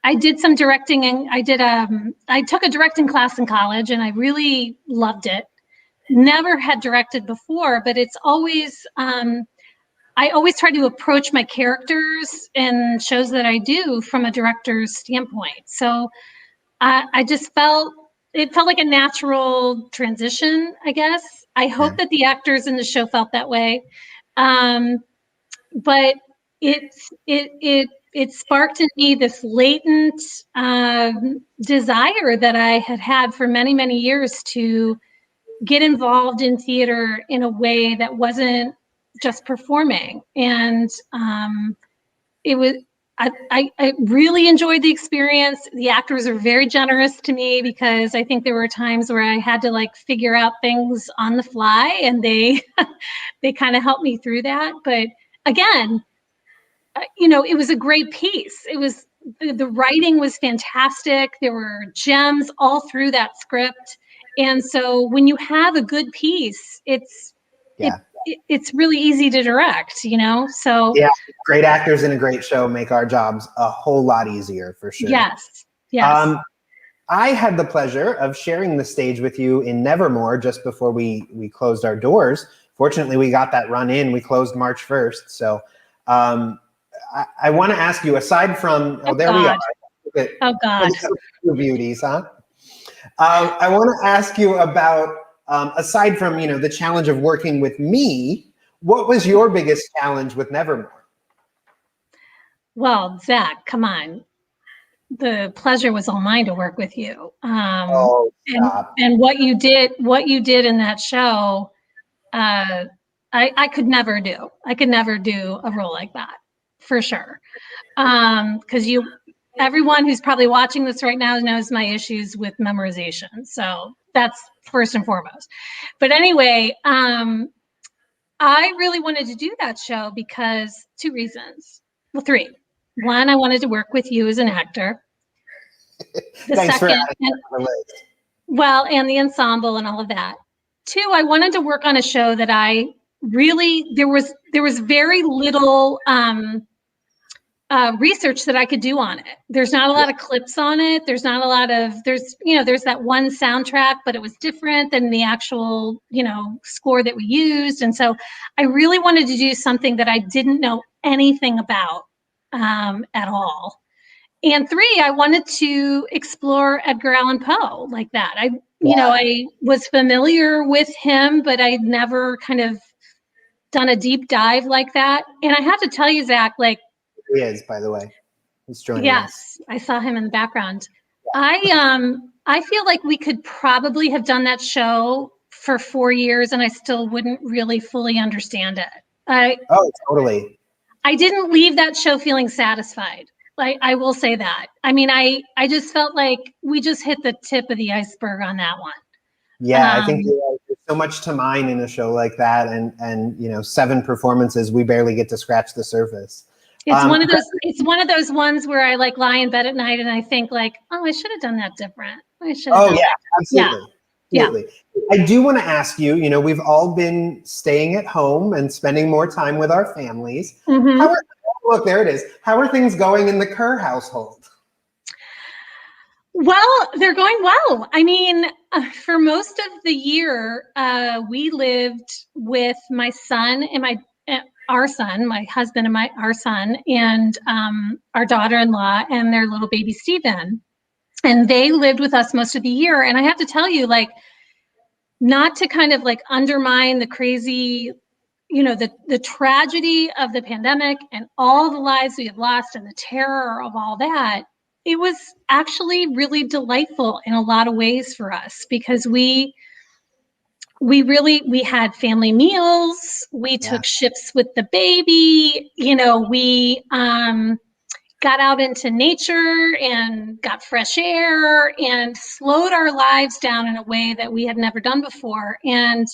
I did some directing, and I took a directing class in college, and I really loved it. Never had directed before, but it's always, I always try to approach my characters and shows that I do from a director's standpoint. So I just it felt like a natural transition, I guess. I hope that the actors in the show felt that way. But it sparked in me this latent desire that I had for many, many years to get involved in theater in a way that wasn't just performing. And I really enjoyed the experience. The actors are very generous to me, because I think there were times where I had to like figure out things on the fly, and they kind of helped me through that. But again, you know, it was a great piece. It was, the writing was fantastic. There were gems all through that script. And so when you have a good piece, it's really easy to direct, you know? So yeah, great actors in a great show make our jobs a whole lot easier, for sure. Yes. I had the pleasure of sharing the stage with you in Nevermore just before we closed our doors. Fortunately, we got that run in. We closed March 1st. So I want to ask you, aside from, we are. Oh, God. Beauties, huh? I want to ask you about, aside from, you know, the challenge of working with me, what was your biggest challenge with Nevermore? Well, Zach, come on. The pleasure was all mine to work with you. And what you did in that show, I could never do. I could never do a role like that, for sure. Because everyone who's probably watching this right now knows my issues with memorization. So that's first and foremost. But anyway, I really wanted to do that show because 2 reasons. Well, 3. 1, I wanted to work with you as an actor. The second, and the ensemble and all of that. 2, I wanted to work on a show that I really, there was very little research that I could do on it. There's not a lot of clips on it. There's not a lot of, there's that one soundtrack, but it was different than the actual, score that we used. And so I really wanted to do something that I didn't know anything about at all. And 3, I wanted to explore Edgar Allan Poe like that. I was familiar with him, but I'd never kind of done a deep dive like that. And I have to tell you, Zach, like, he is, by the way. He's joining us. Yes, I saw him in the background. I I feel like we could probably have done that show for 4 years and I still wouldn't really fully understand it. Oh, totally. I didn't leave that show feeling satisfied. Like, I will say that. I mean, I just felt like we just hit the tip of the iceberg on that one. Yeah, I think you're right. There's so much to mine in a show like that, and 7 performances, we barely get to scratch the surface. It's one of those. It's one of those ones where I like lie in bed at night and I think like, oh, I should have done that different. I should. Oh yeah, absolutely. Yeah. Absolutely. I do want to ask you. We've all been staying at home and spending more time with our families. Mm-hmm. Look, there it is. How are things going in the Kerr household? Well, they're going well. I mean, for most of the year, we lived with my son and our son, my husband and our son, and our daughter-in-law and their little baby Steven. And they lived with us most of the year. And I have to tell you, like, not to kind of like undermine the crazy, the tragedy of the pandemic and all the lives we have lost and the terror of all that, it was actually really delightful in a lot of ways for us because we had family meals. We took shifts with the baby. We got out into nature and got fresh air and slowed our lives down in a way that we had never done before. And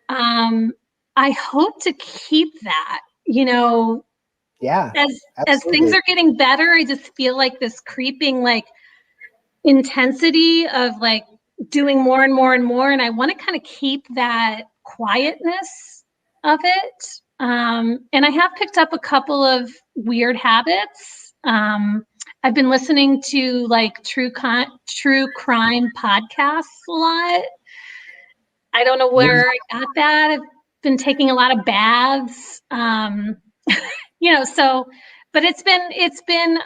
I hope to keep that, as things are getting better, I just feel like this creeping like intensity of like doing more and more and more. And I want to kind of keep that quietness of it. And I have picked up a couple of weird habits. I've been listening to like true crime podcasts a lot. I don't know where I got that. I've been taking a lot of baths. But it's been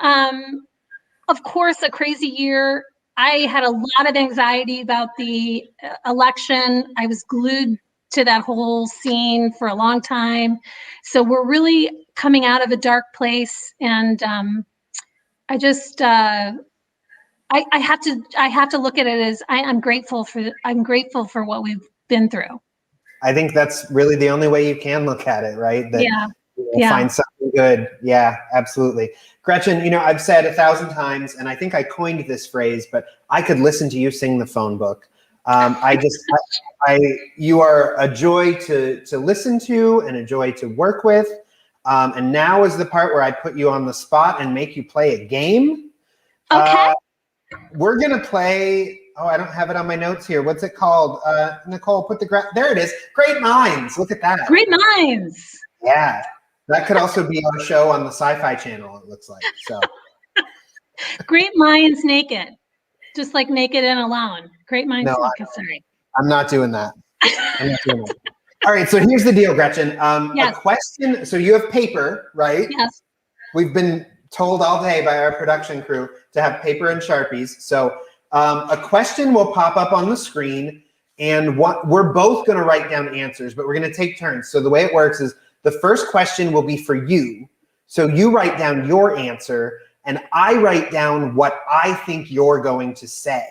of course a crazy year. I had a lot of anxiety about the election. I was glued to that whole scene for a long time. So we're really coming out of a dark place. And I just I have to look at it as I'm grateful for what we've been through. I think that's really the only way you can look at it, right? Find something good. Yeah, absolutely. Gretchen, I've said 1,000 times, and I think I coined this phrase, but I could listen to you sing the phone book. You are a joy to listen to and a joy to work with. And now is the part where I put you on the spot and make you play a game. Okay. We're going to play. Oh, I don't have it on my notes here. What's it called? Nicole, there it is. Great Minds. Look at that. Great Minds. Yeah. That could also be our show on the Sci-Fi Channel, it looks like. So. Great Minds Naked. Just like Naked and Alone. Great Minds Naked. Sorry. I'm not doing that. All right, so here's the deal, Gretchen. Yes. A question. So you have paper, right? Yes. We've been told all day by our production crew to have paper and Sharpies. So a question will pop up on the screen, and we're both going to write down answers, but we're going to take turns. So the way it works is the first question will be for you. So you write down your answer, and I write down what I think you're going to say.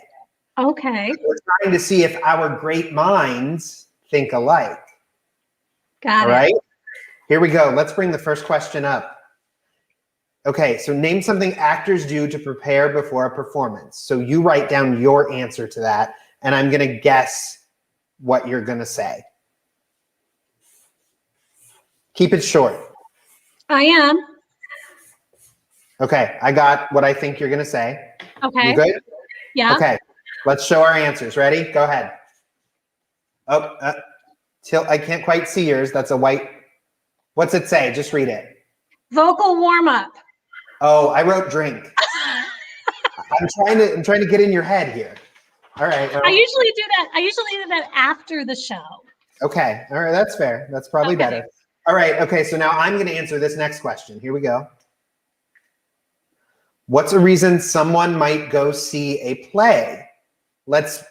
Okay. So we're trying to see if our great minds think alike. Got it. All right. Here we go. Let's bring the first question up. Okay, so name something actors do to prepare before a performance. So you write down your answer to that, and I'm going to guess what you're going to say. Keep it short. I am. Okay, I got what I think you're going to say. Okay. You good? Yeah. Okay, let's show our answers. Ready? Go ahead. Oh, I can't quite see yours. That's a white. What's it say? Just read it. Vocal warm-up. Oh, I wrote drink. I'm trying to get in your head here. All right. I usually do that after the show. Okay. All right. That's fair. That's probably better. All right. Okay. So now I'm going to answer this next question. Here we go. What's a reason someone might go see a play? Let's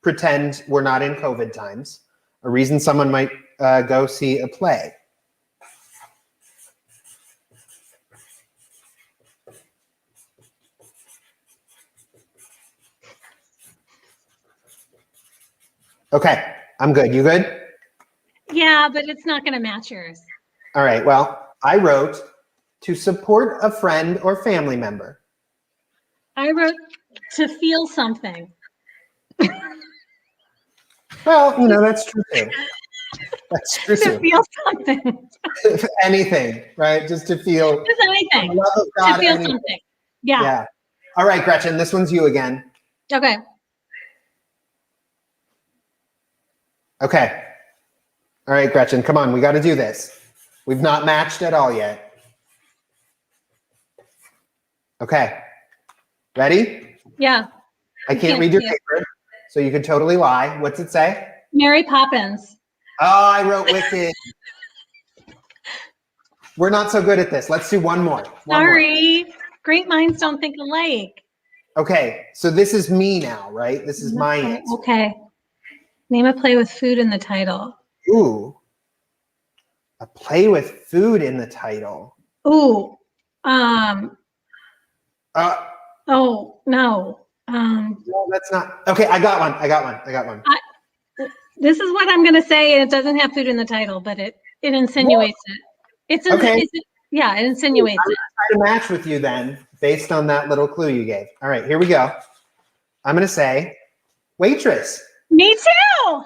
pretend we're not in COVID times. A reason someone might go see a play. Okay, I'm good. You good? Yeah, but it's not going to match yours. All right, well, I wrote to support a friend or family member. I wrote to feel something. Well, that's true too. That's true To too. feel something. Anything, right? Just to feel. Just anything. the love of God, To feel anything. something. Yeah. All right, Gretchen, this one's you again. Okay. Okay. All right, Gretchen, come on. We got to do this. We've not matched at all yet. Okay. Ready? Yeah. I can't read your paper, so you can totally lie. What's it say? Mary Poppins. Oh, I wrote Wicked. We're not so good at this. Let's do one more. Sorry. Great minds don't think alike. Okay, so this is me now, right? This is my answer. Okay. Name a play with food in the title. Ooh. A play with food in the title. Ooh. No, No. that's not. Okay, I got one. This is what I'm going to say, and it doesn't have food in the title, but it insinuates it. It insinuates I'm it. try to match with you then, based on that little clue you gave. All right, here we go. I'm going to say waitress. Me too.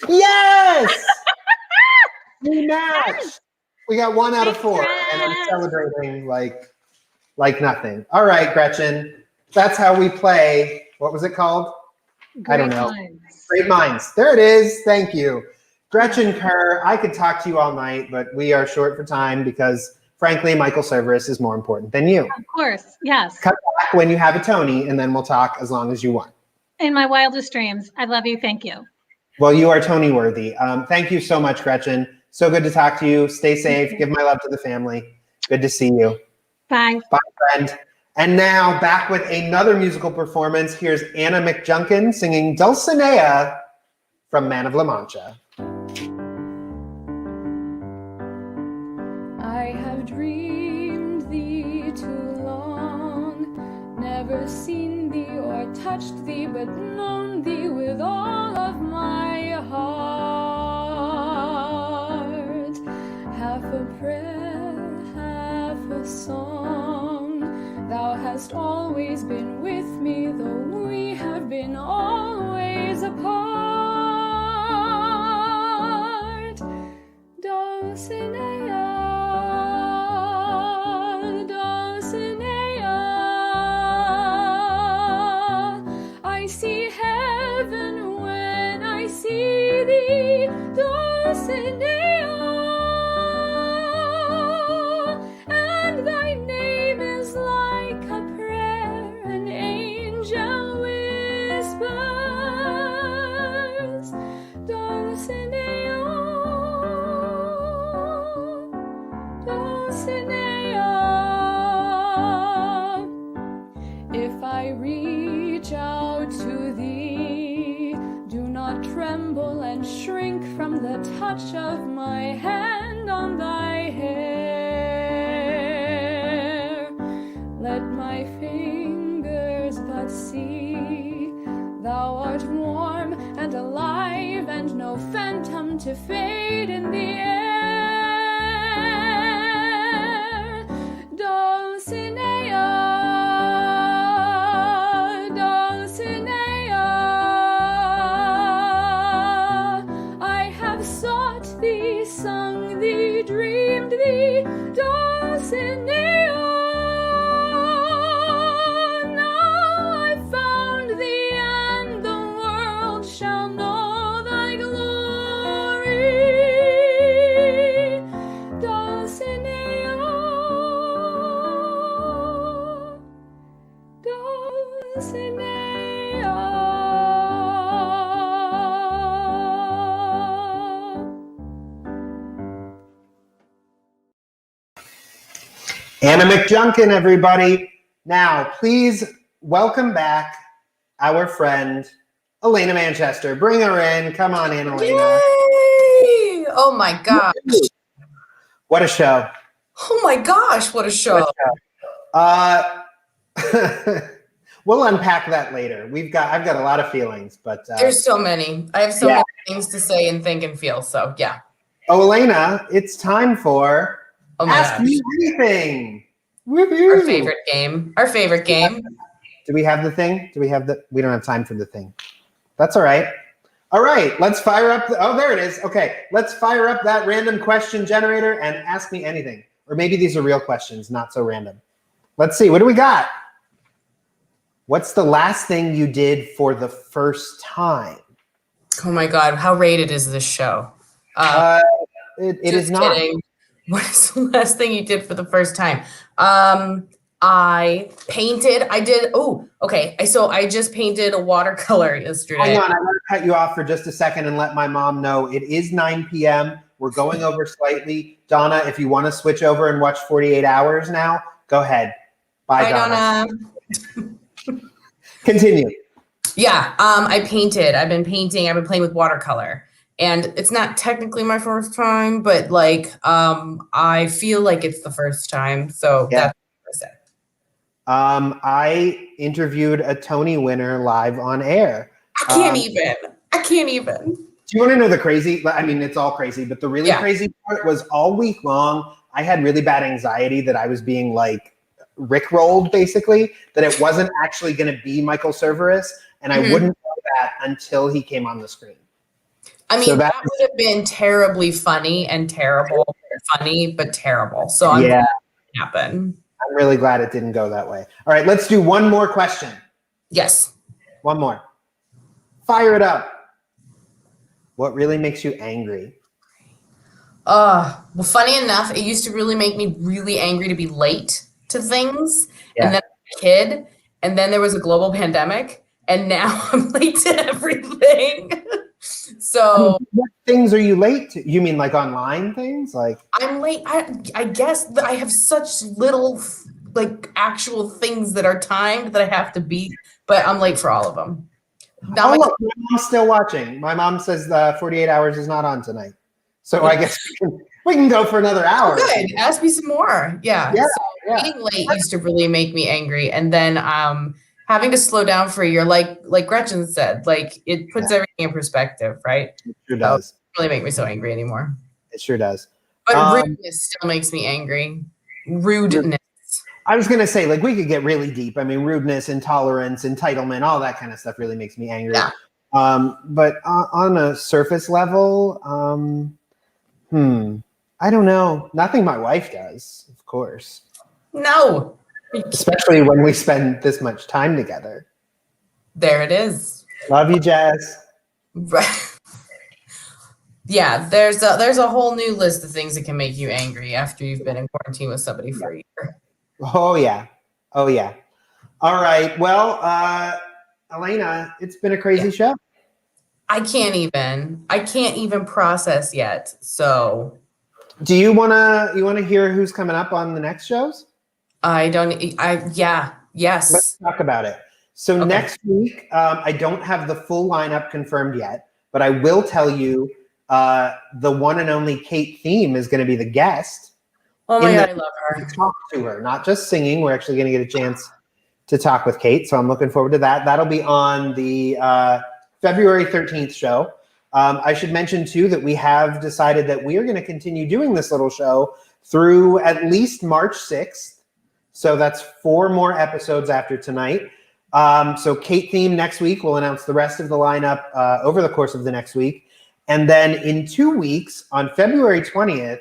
Yes! We matched. We got 1 out of 4, and I'm celebrating like nothing. All right, Gretchen. That's how we play. What was it called? I don't know. Great Minds. There it is. Thank you. Gretchen Kerr, I could talk to you all night, but we are short for time because, frankly, Michael Cerveris is more important than you. Of course, yes. Cut back when you have a Tony, and then we'll talk as long as you want. In my wildest dreams. I love you. Thank you. Well, you are Tony worthy. Thank you so much, Gretchen. So good to talk to you. Stay safe. Give my love to the family. Good to see you. Bye. Bye, friend. And now back with another musical performance. Here's Anna McJunkin singing Dulcinea from Man of La Mancha. I have dreamed thee too long, never seen thee or touched thee, but known thee with all of my heart. Half a prayer, half a song, thou hast always been with me, though we have been always apart. Dulcinea, Dulcinea, I see heaven when I see thee, Dulcinea, and thy name is like a prayer an angel whispers, Dulcinea, Dulcinea. If I reach out to thee, do not tremble and shrink from the touch of my hand on thy hair. Let my fingers but see thou art warm and alive, and no phantom to fade in the air. Dulcinea, Dulcinea, I have sought thee, sung thee, dreamed thee, Dulcinea. Now I've found thee, and the world shall know thy glory, Dulcinea, Anna McJunkin, everybody. Now, please welcome back our friend, Elena Manchester. Bring her in. Come on in, Elena. Yay! Oh my gosh. What a show. Oh my gosh, what a show. What we'll unpack that later. I've got a lot of feelings, but there's so many. I have so many things to say and think and feel. So yeah. Oh, Elena, it's time for Ask Me Anything. Woo-hoo. Our favorite game. Our favorite game. Do we have the thing? We don't have time for the thing. That's all right. All right, let's fire up. Oh, there it is. Okay, let's fire up that random question generator and ask me anything. Or maybe these are real questions, not so random. Let's see. What do we got? What's the last thing you did for the first time? Oh my God, how rated is this show? It is not. Kidding. What is the last thing you did for the first time? I painted. So I just painted a watercolor yesterday. Hang on, I'm going to cut you off for just a second and let my mom know it is 9 p.m. We're going over slightly. Donna, if you want to switch over and watch 48 Hours now, go ahead. Bye, Donna. Continue. Yeah, I painted. I've been painting. I've been playing with watercolor. And it's not technically my first time, but like I feel like it's the first time. So that's what I said. I interviewed a Tony winner live on air. I can't even. Do you want to know the crazy? I mean, it's all crazy, but the really crazy part was all week long, I had really bad anxiety that I was being like rickrolled, basically, that it wasn't actually going to be Michael Cerveris. And I wouldn't know that until he came on the screen. I mean, so that would have been terribly funny and terrible, funny, but terrible. So I'm glad it happened. I'm really glad it didn't go that way. All right, let's do one more question. Yes. One more. Fire it up. What really makes you angry? Well, funny enough, it used to really make me really angry to be late to things. Yeah. And then I was a kid, and then there was a global pandemic, and now I'm late to everything. So what things are you late to? You mean like online things? Like I'm late. I guess I have such little like actual things that are timed that I have to beat, but I'm late for all of them. Now my mom's still watching. My mom says 48 Hours is not on tonight. So I guess we can go for another hour. Good. Ask me some more. Yeah. So being late used to really make me angry. And then having to slow down for a year, like Gretchen said, like it puts everything in perspective, right? It sure does. So it really make me so angry anymore. It sure does. But rudeness still makes me angry. Rudeness. I was going to say, like, we could get really deep. I mean, rudeness, intolerance, entitlement, all that kind of stuff really makes me angry. Yeah. But on a surface level, I don't know. Nothing my wife does, of course. No. Especially when we spend this much time together. There it is. Love you, Jazz. Right. Yeah, there's a whole new list of things that can make you angry after you've been in quarantine with somebody for a year. Oh yeah. All right. Well, Elena, it's been a crazy show. I can't even process yet. So, do you wanna hear who's coming up on the next shows? Yes. Let's talk about it. So next week, I don't have the full lineup confirmed yet, but I will tell you the one and only Kate Thiem is going to be the guest. Oh my God, I love her. Talk to her, not just singing. We're actually going to get a chance to talk with Kate, so I'm looking forward to that. That'll be on the February 13th show. I should mention, too, that we have decided that we are going to continue doing this little show through at least March 6th. So that's 4 more episodes after tonight. So Kate Thiem next week. We'll announce the rest of the lineup over the course of the next week. And then in 2 weeks, on February 20th,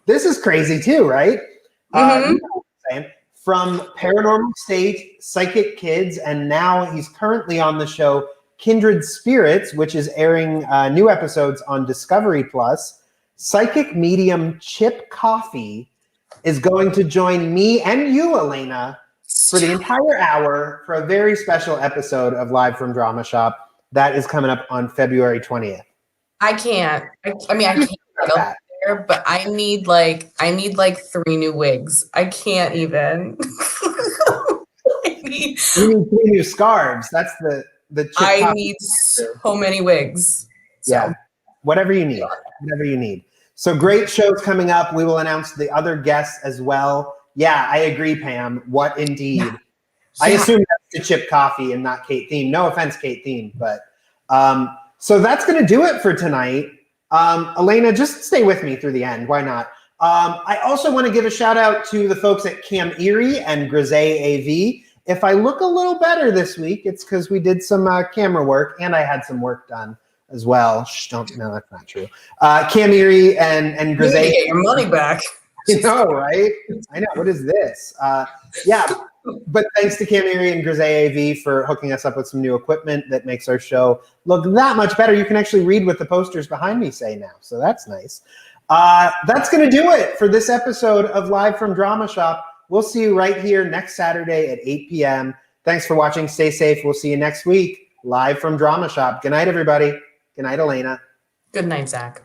this is crazy too, right? From Paranormal State, Psychic Kids, and now he's currently on the show Kindred Spirits, which is airing new episodes on Discovery Plus. Psychic medium Chip Coffee is going to join me and you, Elena, for the entire hour for a very special episode of Live from Drama Shop. That is coming up on February 20th. I can't. I mean, I can't go there, but I need like 3 new wigs. I can't even. You need 3 new scarves. That's the Chip I need so many wigs. So. Yeah. Whatever you need. So great shows coming up. We will announce the other guests as well. Yeah, I agree, Pam. What indeed? Yeah. I assume that's to Chip Coffee and not Kate Thiem. No offense, Kate Thiem, but so that's going to do it for tonight. Elena, just stay with me through the end. Why not? I also want to give a shout out to the folks at Cam Erie and Grise AV. If I look a little better this week, it's because we did some camera work and I had some work done as well. No, that's not true. Cam Erie and Grise. You need to get your money back. You know, right? I know. What is this? Yeah. But thanks to Cam Erie and Grise AV for hooking us up with some new equipment that makes our show look that much better. You can actually read what the posters behind me say now, so that's nice. That's going to do it for this episode of Live from Drama Shop. We'll see you right here next Saturday at 8 p.m. Thanks for watching. Stay safe. We'll see you next week live from Drama Shop. Good night, everybody. Good night, Elena. Good night, Zach.